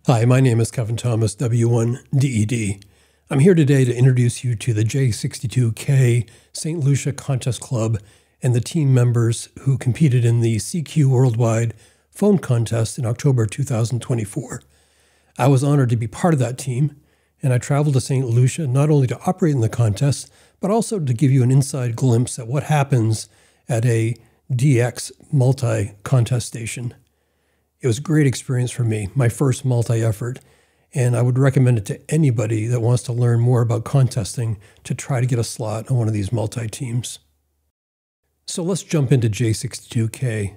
Hi, my name is Kevin Thomas, W1DED. I'm here today to introduce you to the J62K St. Lucia Contest Club and the team members who competed in the CQ Worldwide phone contest in October 2024. I was honored to be part of that team, and I traveled to St. Lucia not only to operate in the contest, but also to give you an inside glimpse at what happens at a DX multi-contest station. It was a great experience for me, my first multi-effort, and I would recommend it to anybody that wants to learn more about contesting to try to get a slot on one of these multi-teams. So let's jump into J62K.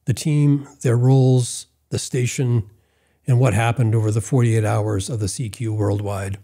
The team, their roles, the station, and what happened over the 48 hours of the CQ Worldwide.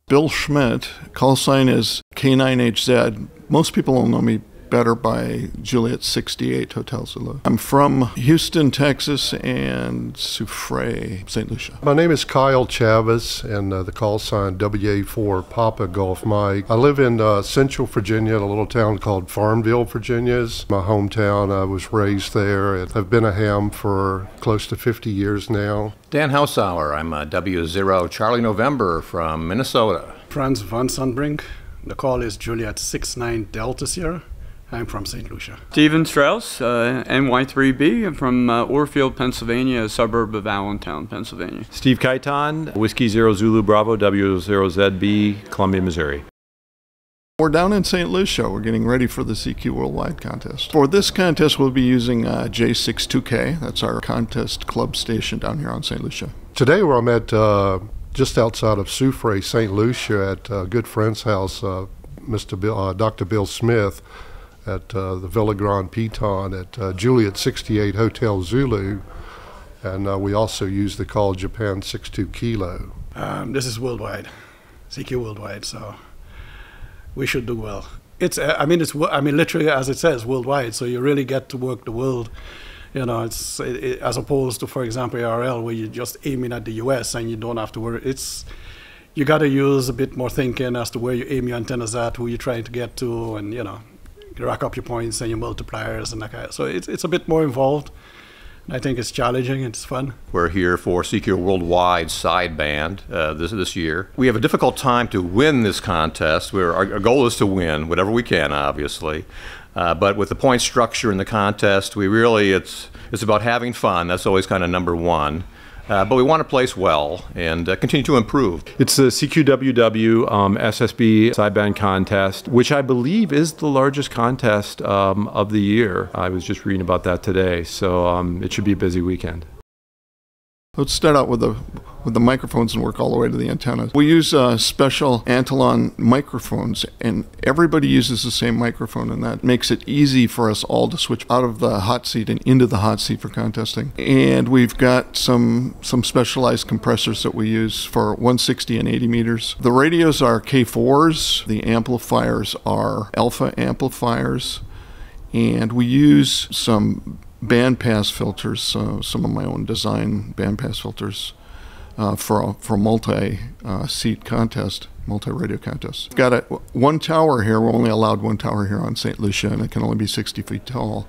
Bill Schmidt, call sign is K9HZ. Most people will know me better by Juliet 68 Hotel Zulu. I'm from Houston, Texas, and Soufriere, St. Lucia. My name is Kyle Chavez, and the call sign WA4 Papa Golf Mike. I live in Central Virginia, a little town called Farmville, Virginia. It's my hometown. I was raised there, and I've been a ham for close to 50 years now. Dan Hausauer, I'm a W0 Charlie November from Minnesota. Franz von Sundbrink, the call is Juliet 69 Delta Sierra. I'm from St. Lucia. Steven Strauss, NY3B. I'm from Orfield, Pennsylvania, a suburb of Allentown, Pennsylvania. Steve Kaiton, Whiskey 0 Zulu Bravo, W0ZB, Columbia, Missouri. We're down in St. Lucia. We're getting ready for the CQ Worldwide contest. For this contest, we'll be using J62K. That's our contest club station down here on St. Lucia. Today I'm at just outside of Soufriere, St. Lucia, at a good friend's house, Dr. Bill Smith, at the Villa Grand Piton at Juliet 68 Hotel Zulu, and we also use the call Japan 62 Kilo. This is worldwide, CQ Worldwide, so we should do well. It's literally as it says, worldwide. So you really get to work the world. You know, as opposed to, for example, ARL, where you're just aiming at the U.S. and you don't have to worry. You got to use a bit more thinking as to where you aim your antennas at, who you're trying to get to, and you rack up your points and your multipliers and that kind of. So it's a bit more involved. I think it's challenging. It's fun. We're here for CQ Worldwide sideband this year. We have a difficult time to win this contest. Our goal is to win whatever we can, obviously. But with the point structure in the contest, it's about having fun. That's always kind of number one. But we want to place well and continue to improve. It's the CQWW SSB sideband contest, which I believe is the largest contest of the year. I was just reading about that today, so it should be a busy weekend. Let's start out with the microphones and work all the way to the antennas. We use special Antlion microphones, and everybody uses the same microphone, and that makes it easy for us all to switch out of the hot seat and into the hot seat for contesting. And we've got some specialized compressors that we use for 160 and 80 meters. The radios are K4s, the amplifiers are alpha amplifiers, and we use some bandpass filters, some of my own design bandpass filters for a multi-seat contest, multi-radio contest. Got one tower here. We're only allowed one tower here on St. Lucia, and it can only be 60 feet tall.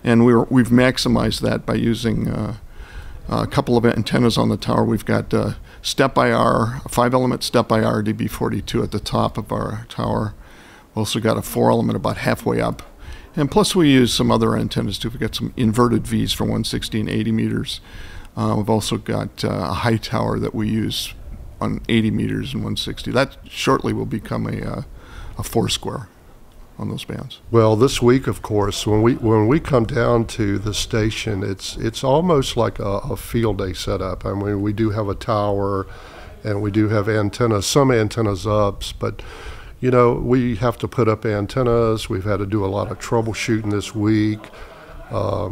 And we've maximized that by using a couple of antennas on the tower. We've got step-IR, a 5-element step-IR DB42 at the top of our tower. We've also got a 4-element about halfway up. And plus we use some other antennas too. We've got some inverted Vs for 160 and 80 meters. We've also got a high tower that we use on 80 meters and 160. That shortly will become a Foursquare on those bands. Well, this week, of course, when we come down to the station, it's almost like a field day setup. I mean, we do have a tower, and we do have antennas, some antennas up, but we have to put up antennas. We've had to do a lot of troubleshooting this week.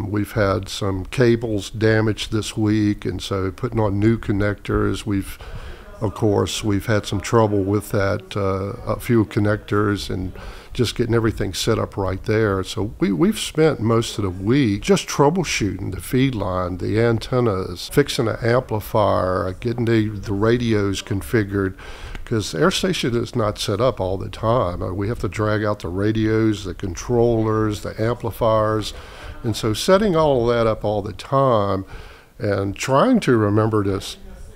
We've had some cables damaged this week, and so putting on new connectors. Of course, we've had some trouble with that, a few connectors, and just getting everything set up right there. So we've spent most of the week just troubleshooting the feed line, the antennas, fixing an amplifier, getting the radios configured, because Air Station is not set up all the time. We have to drag out the radios, the controllers, the amplifiers, and so setting all of that up all the time and trying to remember to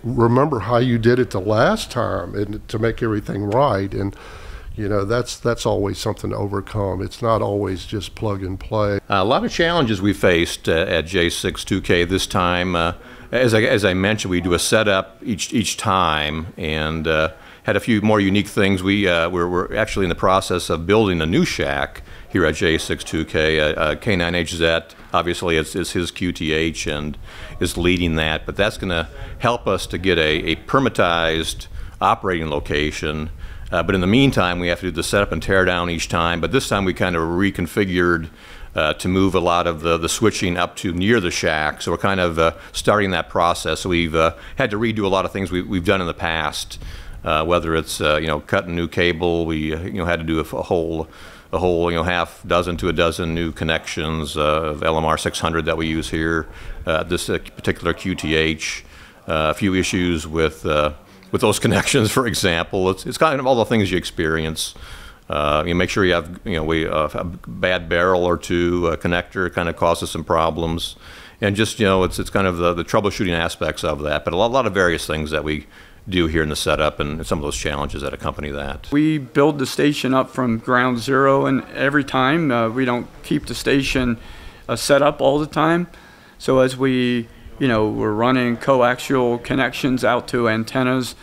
remember how you did it the last time and to make everything right. And you know, that's always something to overcome. It's not always just plug and play. A lot of challenges we faced at J62K this time. As I mentioned, we do a setup each time, and had a few more unique things. We're actually in the process of building a new shack here at J62K. K9HZ, obviously, is his QTH and is leading that, but that's going to help us to get a permitized operating location. But in the meantime, we have to do the setup and tear down each time. But this time we kind of reconfigured to move a lot of the switching up to near the shack. So we're kind of starting that process. So we've had to redo a lot of things we've done in the past, whether it's cutting new cable. We had to do a whole half dozen to a dozen new connections of LMR 600 that we use here. This particular QTH, a few issues with those connections, for example. It's kind of all the things you experience. You make sure you have a bad barrel or two. A connector kind of causes some problems, and just it's kind of the troubleshooting aspects of that. But a lot of various things that we do here in the setup, and some of those challenges that accompany that. We build the station up from ground zero, and every time we don't keep the station set up all the time. So as we're running coaxial connections out to antennas,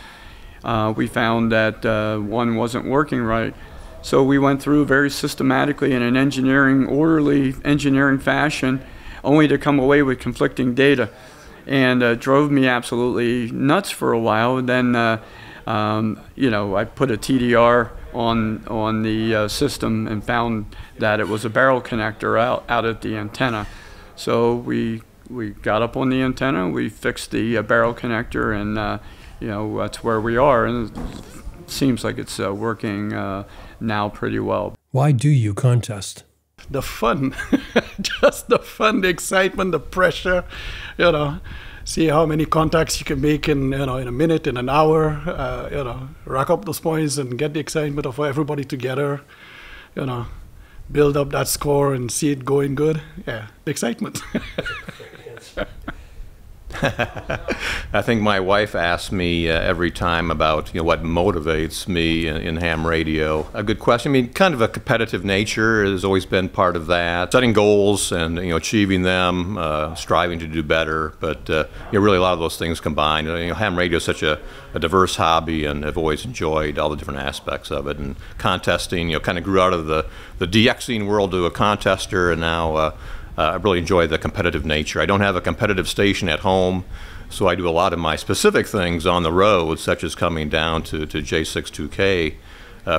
we found that one wasn't working right. So we went through very systematically in an orderly engineering fashion, only to come away with conflicting data. And drove me absolutely nuts for a while. And then, I put a TDR on the system and found that it was a barrel connector out at the antenna. So we got up on the antenna, we fixed the barrel connector, and that's where we are. And it seems like it's working now pretty well. Why do you contest? The fun, just the fun, the excitement, the pressure, see how many contacts you can make in a minute, in an hour, rack up those points and get the excitement of everybody together, build up that score and see it going good. Yeah, excitement. I think my wife asks me every time about what motivates me in ham radio. A good question. I mean, kind of a competitive nature has always been part of that. Setting goals and achieving them, striving to do better. But really a lot of those things combined. Ham radio is such a diverse hobby, and I've always enjoyed all the different aspects of it. And contesting, kind of grew out of the DXing world to a contester, and now. I really enjoy the competitive nature. I don't have a competitive station at home, so I do a lot of my specific things on the road, such as coming down to J62K,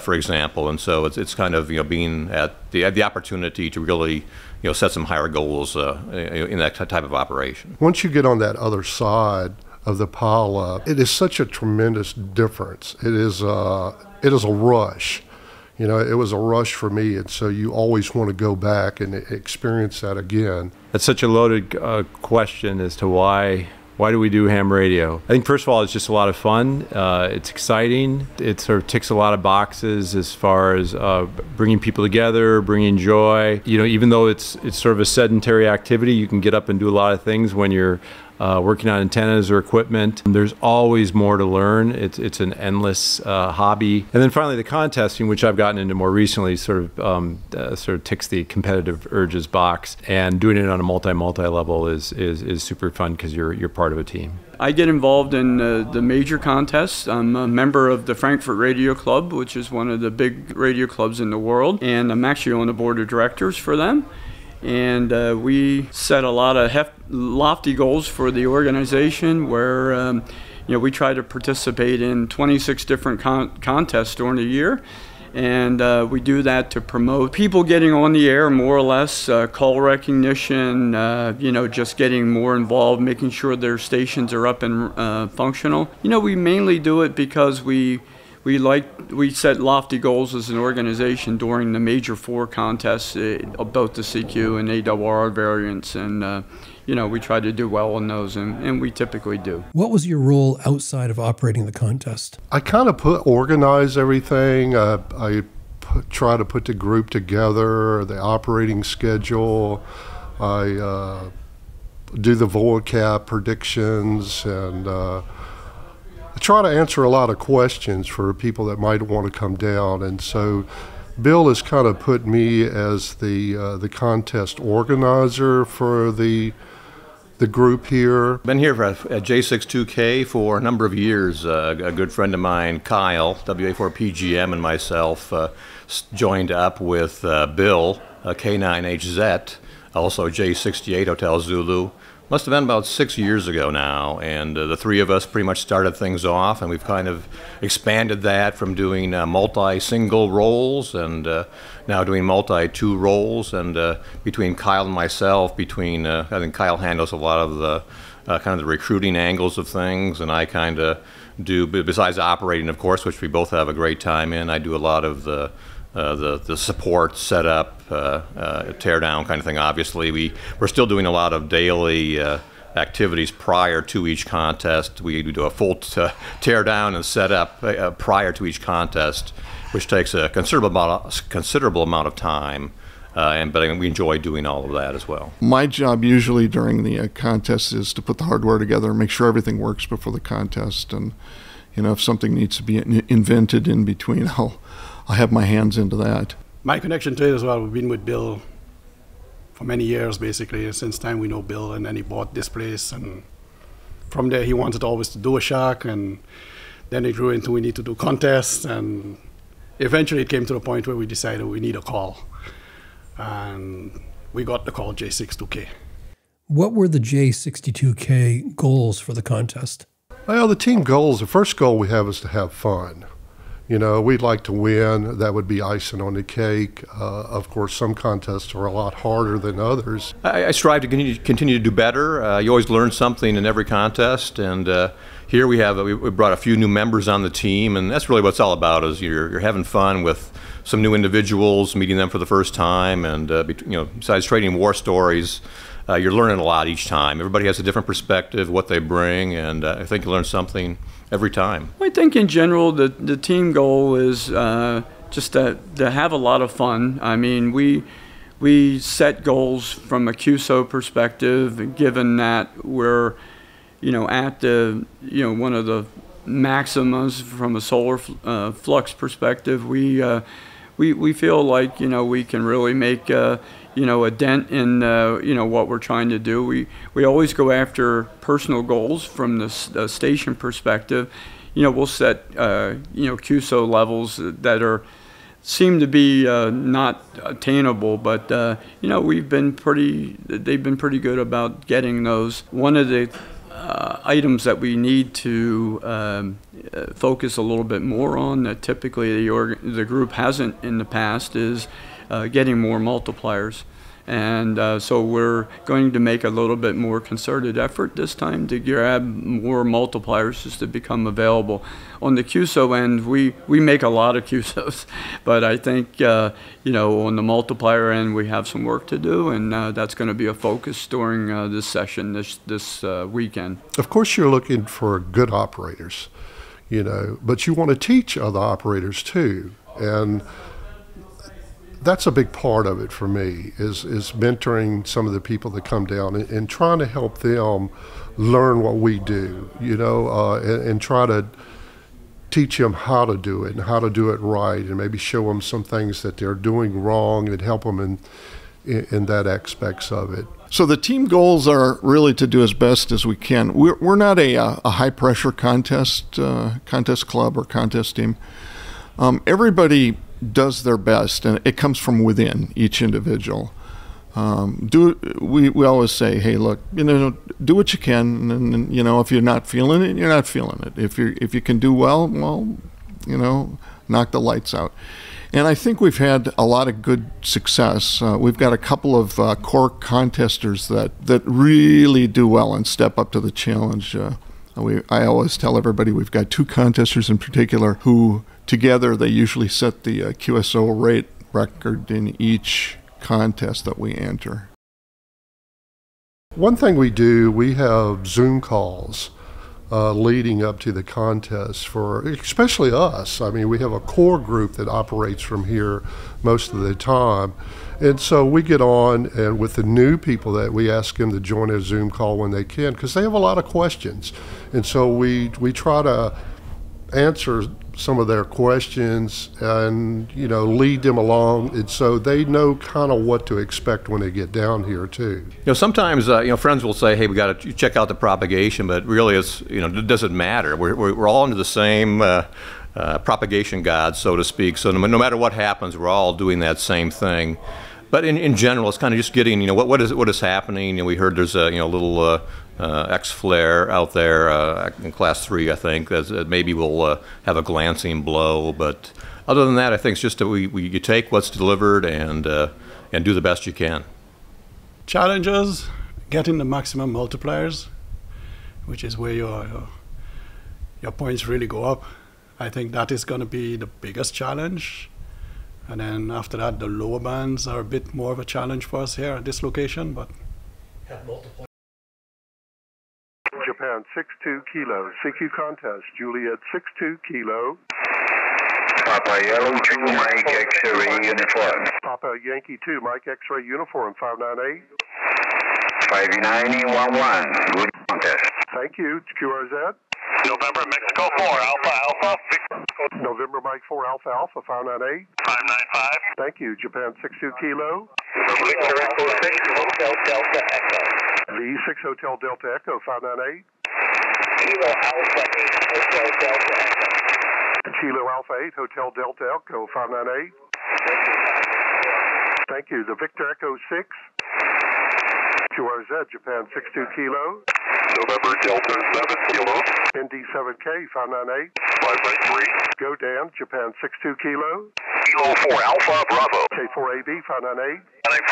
for example. And so it's kind of being at the opportunity to really set some higher goals in that type of operation. Once you get on that other side of the pile-up, it is such a tremendous difference. It is a rush. It was a rush for me, and so you always want to go back and experience that again. That's such a loaded question as to why do we do ham radio? I think first of all, it's just a lot of fun. It's exciting. It sort of ticks a lot of boxes as far as bringing people together, bringing joy. Even though it's sort of a sedentary activity, you can get up and do a lot of things when you're working on antennas or equipment. There's always more to learn. It's an endless hobby. And then finally, the contesting, which I've gotten into more recently, sort of ticks the competitive urges box. And doing it on a multi level is super fun because you're part of a team. I get involved in the major contests. I'm a member of the Frankfurt Radio Club, which is one of the big radio clubs in the world, and I'm actually on the board of directors for them. And we set a lot of lofty goals for the organization where we try to participate in 26 different contests during the year. And we do that to promote people getting on the air, more or less, call recognition, just getting more involved, making sure their stations are up and functional. We mainly do it because we set lofty goals as an organization during the major 4 contests, both the CQ and ARR variants, and we try to do well on those, and we typically do. What was your role outside of operating the contest? I kind of organize everything. I try to put the group together, the operating schedule. I do the VOACAP predictions, and try to answer a lot of questions for people that might want to come down. And so Bill has kind of put me as the contest organizer for the group here. Been here at J62K for a number of years. A good friend of mine, Kyle, WA4PGM, and myself joined up with Bill, K9HZ, also J68 Hotel Zulu. Must have been about 6 years ago now, and the three of us pretty much started things off, and we've kind of expanded that from doing multi-single roles and now doing multi-two roles. And between Kyle and myself, I think Kyle handles a lot of the kind of the recruiting angles of things, and I kind of do, besides operating, of course, which we both have a great time in, I do a lot of the support, setup, tear down kind of thing. Obviously, we're still doing a lot of daily activities prior to each contest. We do a full tear down and set up prior to each contest, which takes a considerable amount of time. But we enjoy doing all of that as well. My job usually during the contest is to put the hardware together, make sure everything works before the contest, and if something needs to be invented in between, I'll have my hands into that. My connection to it as well, we've been with Bill for many years, basically, since time we know Bill, and then he bought this place, and from there he wanted always to do a shack, and then it grew into we need to do contests, and eventually it came to the point where we decided we need a call, and we got the call J62K. What were the J62K goals for the contest? Well, the team goals, the first goal we have is to have fun. We'd like to win. That would be icing on the cake. Of course, some contests are a lot harder than others. I strive to continue to do better. You always learn something in every contest, and here we brought a few new members on the team, and that's really what it's all about. Is you're having fun with some new individuals, meeting them for the first time, and besides trading war stories, you're learning a lot each time. Everybody has a different perspective, what they bring, and I think you learn something every time. I think in general the team goal is just to have a lot of fun. I mean, we set goals from a QSO perspective, given that we're at the one of the maximas from a solar flux perspective. We feel like we can really make a dent in what we're trying to do. We always go after personal goals from the station perspective. We'll set QSO levels that seem to be not attainable, but they've been pretty good about getting those. One of the items that we need to focus a little bit more on that typically the group hasn't in the past is getting more multipliers. And so we're going to make a little bit more concerted effort this time to grab more multipliers just to become available. On the QSO end, we make a lot of QSOs, but I think on the multiplier end we have some work to do, and that's going to be a focus during this session this weekend. Of course, you're looking for good operators, but you want to teach other operators too, and that's a big part of it for me, is mentoring some of the people that come down and trying to help them learn what we do, and try to teach them how to do it and how to do it right, and maybe show them some things that they're doing wrong and help them in that aspects of it. So the team goals are really to do as best as we can. We're not a high-pressure contest club or contest team. Everybody does their best, and it comes from within each individual. We always say, hey, look, do what you can, and if you're not feeling it, you're not feeling it. If you can do well, knock the lights out. And I think we've had a lot of good success. We've got a couple of core contesters that really do well and step up to the challenge. I always tell everybody we've got two contesters in particular who together they usually set the QSO rate record in each contest that we enter. One thing we have Zoom calls leading up to the contest for especially us. I mean, we have a core group that operates from here most of the time. And so we get on, and with the new people that we ask them to join a Zoom call when they can, because they have a lot of questions. And so we try to answer some of their questions and, you know, lead them along, and so they know kind of what to expect when they get down here too. You know, sometimes friends will say, "Hey, we got to check out the propagation," but really, it doesn't matter. We're all under the same propagation gods, so to speak. So no matter what happens, we're all doing that same thing. But in general, it's kind of just getting, what is happening. We heard there's a little X flare out there in class 3, I think, that maybe will have a glancing blow. But other than that, I think it's just that you take what's delivered and do the best you can. Challenges, getting the maximum multipliers, which is where your points really go up. I think that is going to be the biggest challenge. And then after that, the lower bands are a bit more of a challenge for us here at this location, but Japan 62 Kilo, CQ contest, Juliet 62 Kilo. Papa Yellow 2, Mike X-ray uniform. Papa Yankee 2, Mike X-ray uniform, 598. 59011, good contest. Thank you, QRZ. November Mexico 4, Alpha Alpha. November Mike 4, Alpha Alpha, 598. 595. Thank you, Japan 62 Kilo. Victor Echo 6, Hotel Delta Echo. V6 Hotel Delta Echo, 598. Kilo Alpha 8, Hotel Delta Echo. Kilo Alpha 8, Hotel Delta Echo, 598. Thank you, the Victor Echo 6. QRZ, Japan 62 Kilo. November Delta 7 Kilo. ND7K, 598. 593. Go Dan, Japan 62 Kilo. Kilo 4, Alpha Bravo. K4AB, 598.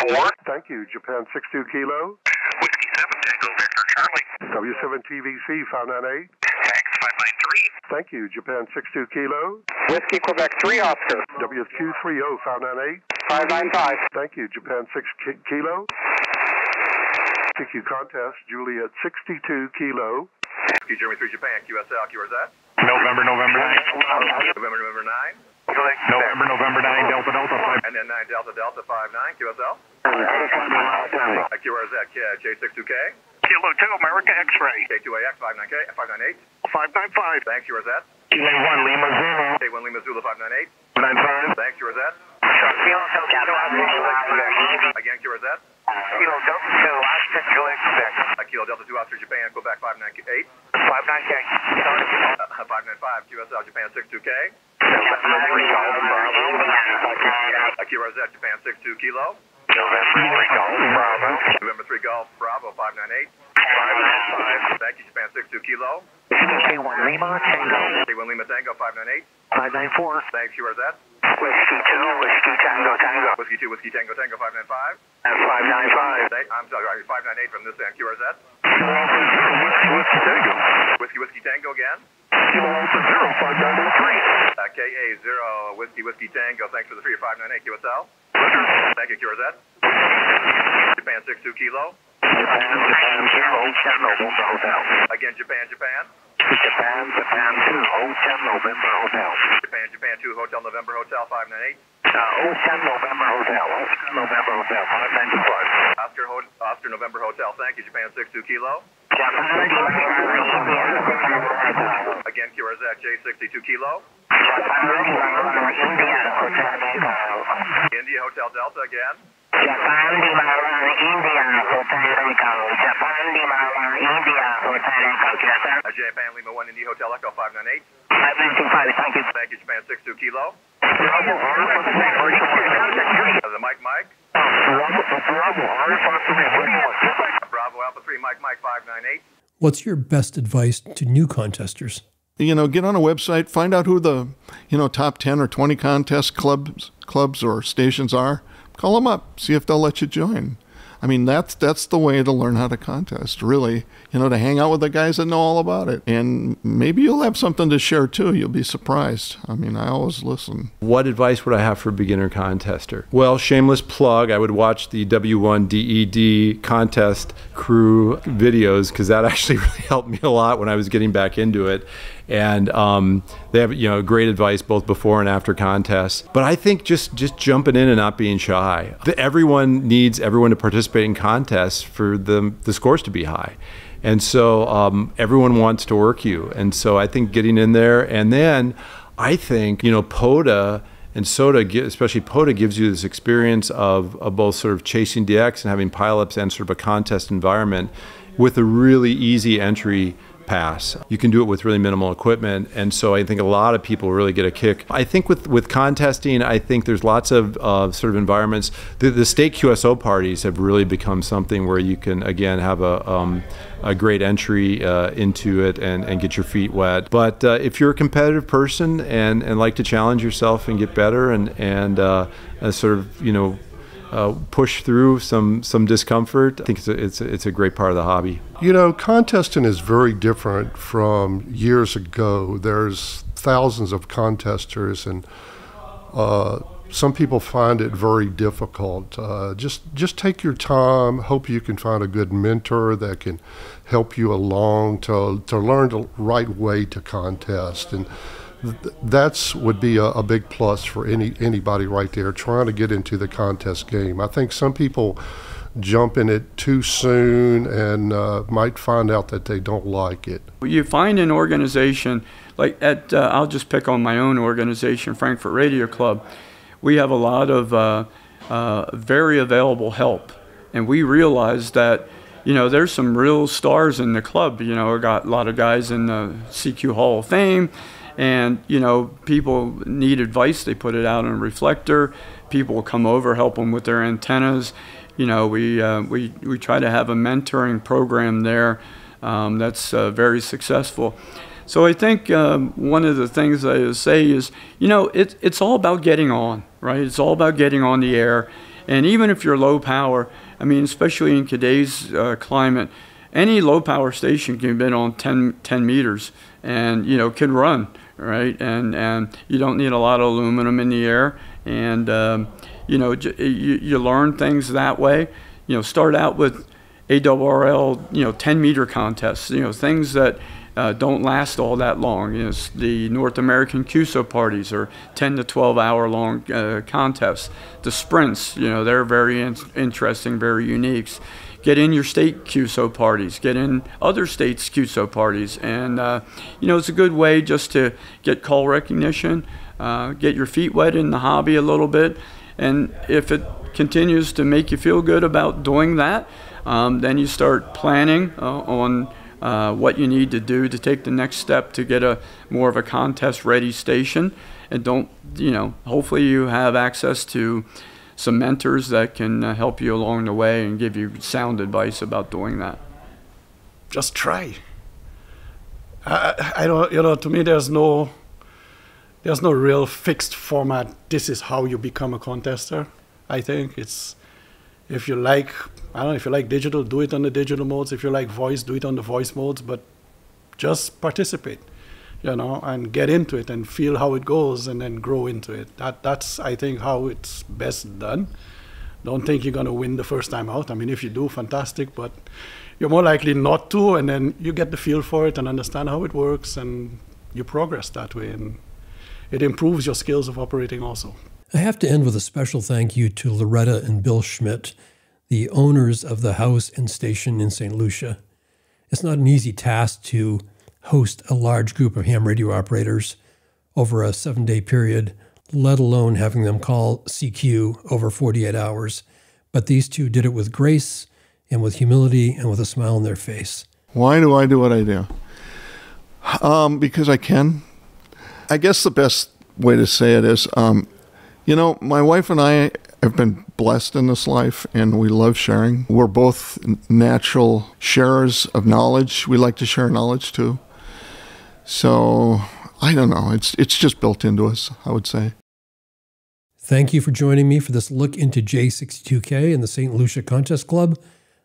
94. Thank you, Japan 62 Kilo. Whiskey 7, Tango Victor Charlie. W7TVC, 598. X 593. Thank you, Japan 62 Kilo. Whiskey Quebec 3, Oscar. WQ30, 598. 595. Thank you, Japan 6 Kilo. CQ contest, Juliet 62 Kilo. Whiskey Germany 3 Japan, QSL, QRZ. November 9. November 9. November 9, Delta Delta 5. And then 9 Delta Delta 59, QSL. QRZ, J62K. Kilo 2, America X-ray. K2AX, 59K, 598. 595. Thanks, QRZ. Kilo 1, Lima Zulu. K1 Lima Zulu, 598. 95. Thanks, QRZ. Kilo 2, Again, QRZ. Kilo Delta 2, Oscar Juliet, Quebec. Kilo Delta 2, Oscar Japan, Quebec, 598. 598. 595, QSL, Japan, 62K. QRZ, Japan, 62 Kilo. November 3 Golf Bravo, 598. 595. Thank you, Japan, 62 Kilo. K1 Lima Tango. K1 Lima Tango, 598. 594. Thanks, QRZ. Whiskey 2, Whiskey Tango Tango. Whiskey 2, Whiskey Tango Tango, 595. 595. I'm sorry, 598 from this end, QRZ. Whiskey Tango. Whiskey Tango again. Kilo Alpha 0, 593. KA0, Whiskey Tango, thanks for the 3 598, QSL. Thank you, QRZ. Japan 62 Kilo. Japan 0, Hotel November Hotel. Again, Japan 2, Hotel November Hotel. Japan 2, Hotel November Hotel, 598. Hotel November Hotel, 595. Oscar November Hotel, thank you, Japan 62 Kilo. Again, QRZ, J62 Kilo. India Hotel Delta again. Japan Lima 1 India Hotel Echo 598. 595, thank you. Thank you, Japan 62 Kilo. The Mike. Bravo Alpha 3 Mike 598. What's your best advice to new contesters? Get on a website, find out who the, top 10 or 20 contest clubs or stations are. Call them up, see if they'll let you join. I mean, that's the way to learn how to contest, really, to hang out with the guys that know all about it. And maybe you'll have something to share, too. You'll be surprised. I mean, I always listen. What advice would I have for a beginner contester? Well, shameless plug, I would watch the W1DED contest crew videos, because that actually really helped me a lot when I was getting back into it. And they have great advice both before and after contests. But I think just jumping in and not being shy. Everyone needs everyone to participate in contests for the scores to be high. And so everyone wants to work you. And so I think getting in there, and then I think, POTA and SOTA, especially POTA, gives you this experience of both sort of chasing DX and having pileups and sort of a contest environment with a really easy entry pass. You can do it with really minimal equipment, and so I think a lot of people really get a kick. I think with contesting, I think there's lots of sort of environments. The state QSO parties have really become something where you can, again, have a great entry into it and get your feet wet. But if you're a competitive person and like to challenge yourself and get better and sort of, push through some discomfort, I think it's a great part of the hobby. Contesting is very different from years ago. There's thousands of contesters, and some people find it very difficult. Just take your time. Hope you can find a good mentor that can help you along to learn the right way to contest, and that's would be a big plus for anybody right there trying to get into the contest game. I think some people jump in it too soon and might find out that they don't like it. You find an organization like I'll just pick on my own organization, Frankfurt Radio Club. We have a lot of very available help, and we realize that there's some real stars in the club. We got a lot of guys in the CQ Hall of Fame. And, people need advice. They put it out on a reflector. People will come over, help them with their antennas. We try to have a mentoring program there that's very successful. So I think one of the things I say is, it's all about getting on, right? It's all about getting on the air. And even if you're low power, especially in today's climate, any low power station can be on 10 meters and, can run. Right, and you don't need a lot of aluminum in the air, and you learn things that way. Start out with ARRL, 10-meter contests, things that don't last all that long. The North American QSO parties are 10 to 12-hour-long contests. The sprints, they're very interesting, very unique. Get in your state QSO parties, get in other states' QSO parties, and it's a good way just to get call recognition, get your feet wet in the hobby a little bit, and if it continues to make you feel good about doing that, then you start planning on what you need to do to take the next step to get more of a contest-ready station, and hopefully you have access to some mentors that can help you along the way and give you sound advice about doing that. Just try. I don't. To me, there's no real fixed format. This is how you become a contester. I think it's, if you like digital, do it on the digital modes. If you like voice, do it on the voice modes. But just participate, and get into it and feel how it goes and then grow into it. That's, I think, how it's best done. Don't think you're going to win the first time out. If you do, fantastic, but you're more likely not to, and then you get the feel for it and understand how it works, and you progress that way, and it improves your skills of operating also. I have to end with a special thank you to Loretta and Bill Schmidt, the owners of the house and station in St. Lucia. It's not an easy task to host a large group of ham radio operators over a 7-day period, let alone having them call CQ over 48 hours. But these two did it with grace and with humility and with a smile on their face. Why do I do what I do? Because I can. I guess the best way to say it is, my wife and I have been blessed in this life, and we love sharing. We're both natural sharers of knowledge. We like to share knowledge too. So, I don't know. It's just built into us, I would say. Thank you for joining me for this look into J62K and the St. Lucia Contest Club.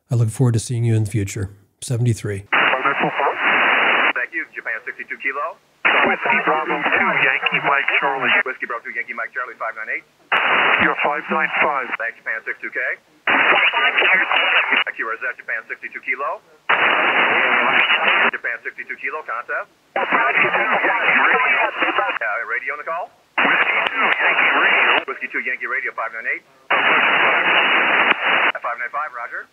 I look forward to seeing you in the future. 73. Thank you, Japan 62 Kilo. Whiskey Bravo 2, Yankee Mike Charlie. Whiskey Bravo 2, Yankee Mike Charlie 598. You're 595. Thanks, Japan 62K. Thank you, Rosette, Japan 62 Kilo. Japan 62 Kilo contest. Radio on the call. Whiskey 2 Yankee Radio 598. 595, Roger.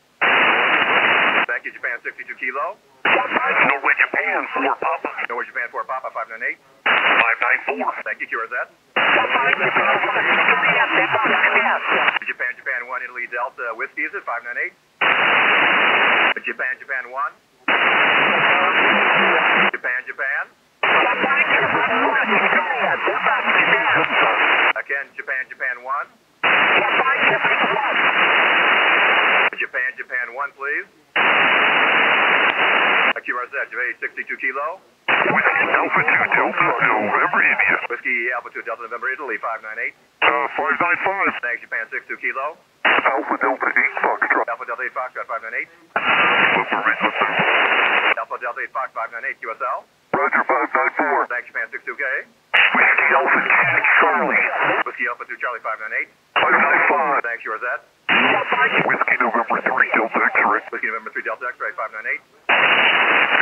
Thank you, Japan 62 Kilo. Norway, Japan, 4 Papa. Norway, Japan 4 Papa 598. 594. Thank you, QRZ. Japan, Japan 1, Italy, Delta, Whiskey, is it 598? Japan, Japan 1. Japan, Japan. Again, Japan, Japan 1. Japan, Japan 1, please. QRZ, Japan 62 Kilo. Whiskey Alpha 2 Delta November India. Whiskey Alpha 2 Delta November Italy 598. 595. Thanks, Japan 62 Kilo. Alpha Delta 8 Foxtrot. Alpha Delta 8 Foxtrot 598. Alpha Ridge Alpha Delta 8 Fox 598 QSL. Roger 594. Thanks, Japan 62K. Whiskey Alpha 2 Charlie. Whiskey Alpha 2 Charlie 598. 595. Thanks, QRZ. Whiskey November 3 Delta X-Ray. Whiskey November 3 Delta X-Ray 598.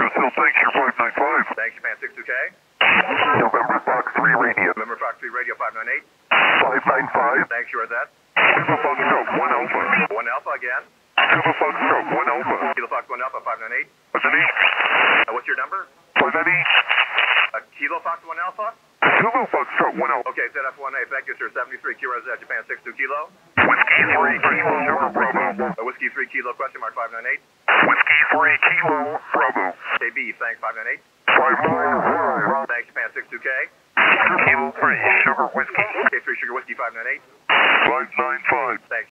QSL, thanks, your 595. Thanks, Japan 62K. November Fox 3 Radio. November Fox 3 Radio 598. 595. Thanks, QRZ. Kilo Foxtrot 1 Alpha. 1 Alpha again. Kilo Foxtrot 1 Alpha. Kilo Fox 1 Alpha 598. What's the name? What's your number? 598. Kilo Fox 1 Alpha? Kilo Foxtrot 1 Alpha. Okay, ZF1A. Thank you, sir. 73 QRZ, Japan 62 Kilo. Whiskey 3 Kilo Sugar Bravo. Whiskey 3 Kilo question mark 598. Whiskey 3 Kilo Bravo. KB, thanks 598. 595. Thanks, Japan 62K. Kilo 3 Sugar Whiskey. K3 Sugar Whiskey 598. 595. Thanks,